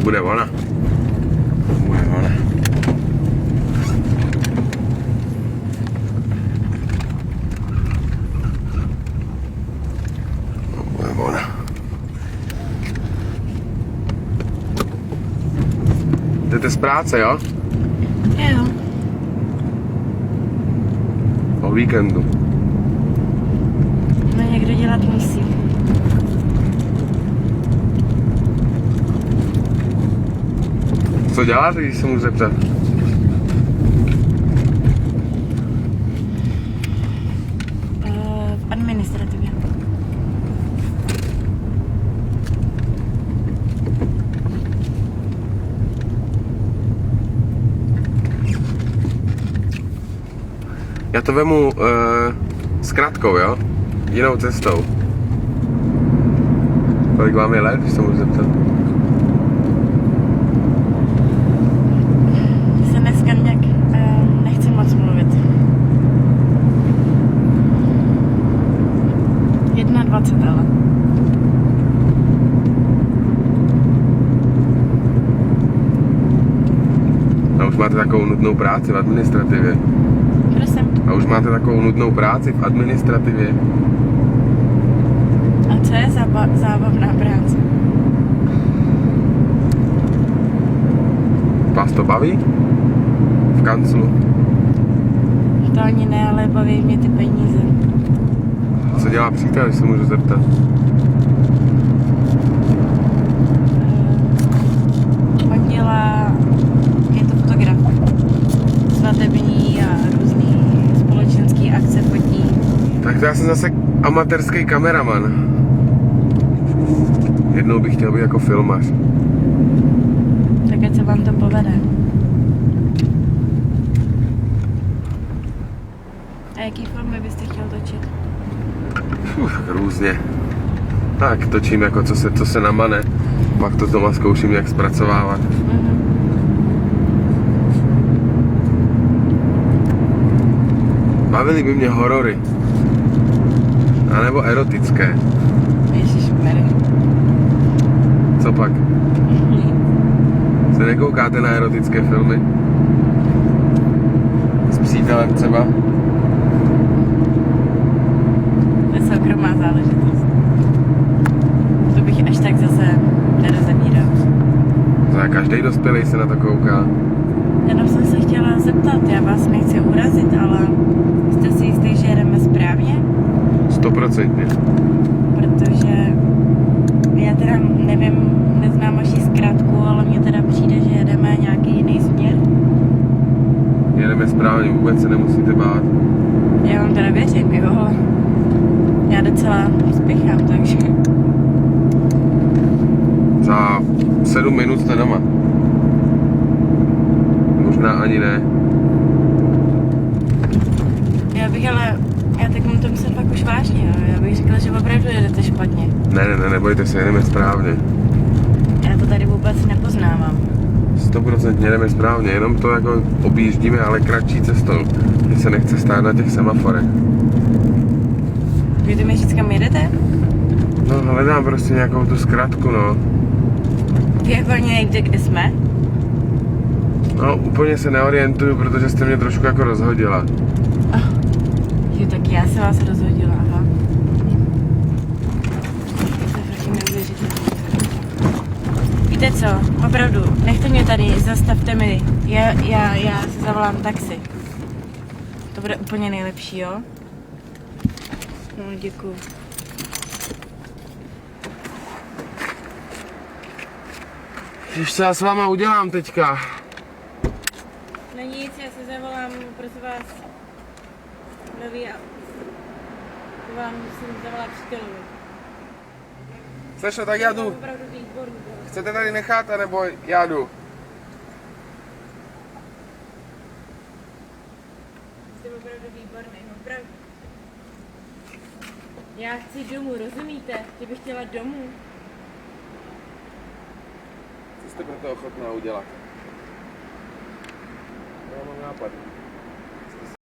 Bude ona. Bude ona. Bude ona. Jdete z práce, jo? Jo. O víkendu. No někdo dělat musí. Co děláte, když se můžu zeptat? V administrativě. Já to vemu s kratkou, jo? Jinou cestou. Kolik vám je let, když se můžu zeptat? Se dneska nějak nechci moc mluvit. 21, ale. A už máte takovou nudnou práci v administrativě. Prosím. A už máte takovou nudnou práci v administrativě. A co je zábavná práce? Vás to baví? V kanclu? To ani ne, ale baví mě ty peníze. Co dělá přítel, když se můžu zeptat? On dělá, je to fotograf. Svatební a různý společenský akce fotí. Tak to já jsem zase amatérský kameraman. Jednou bych chtěl být jako filmař. Tak ať se vám to povede. A jaký filmy byste chtěl točit? Tak různě. Tak točím jako co se namane. Pak to doma zkouším jak zpracovávat. Bavily by mě horory. A nebo erotické. Ježišmarja. Co pak? Se nekoukáte na erotické filmy? S přítelem třeba? To je soukromá záležitost. To bych až tak zase nerozebíral. Každý dospělý se na to kouká. Jenom jsem se chtěla zeptat, já vás nechci urazit, ale jste si jistý, že jedeme správně? 100%. Protože já teda nevím, neznám vaši zkrátku, ale mně teda přijde, že jedeme nějaký jiný směr. Jedeme správně, vůbec se nemusíte bát. Já vám teda věřím, jo. Já docela spěchám, takže... Za 7 minut jste doma. Možná ani ne. Já teď mám to myslet fakt už vážně, jo. Já bych řekla, že opravdu jedete špatně. Ne, nebojte se, jedeme správně. Já to tady vůbec nepoznávám. 100% jedeme správně, jenom to jako objíždíme, ale kratší cestou. Mně se nechce stát na těch semaforech. Víte mi říct, kam jedete? No, hledám prostě nějakou tu zkratku, no. Vy jako někde, kde jsme? No, úplně se neorientuju, protože jste mě trošku jako rozhodila. Jo, tak já se vás rozhodila, aha. To je fakt neuvěřitelné. Víte co, opravdu, nechte mě tady, zastavte mi. Já si zavolám taxi. To bude úplně nejlepší, jo? No, děkuju. Když co já s váma udělám teďka? Není nic, já si zavolám, prosím vás, nový a... vám musím zavolat přítelovi. Slyšel, tak já jdu. Opravdu výborný. Chcete tady nechat, anebo já jdu? Jste opravdu výborný, opravdu. Já chci domů, rozumíte? Že bych chtěla domů. Co jste pro to ochotná udělat? Já mám nápad.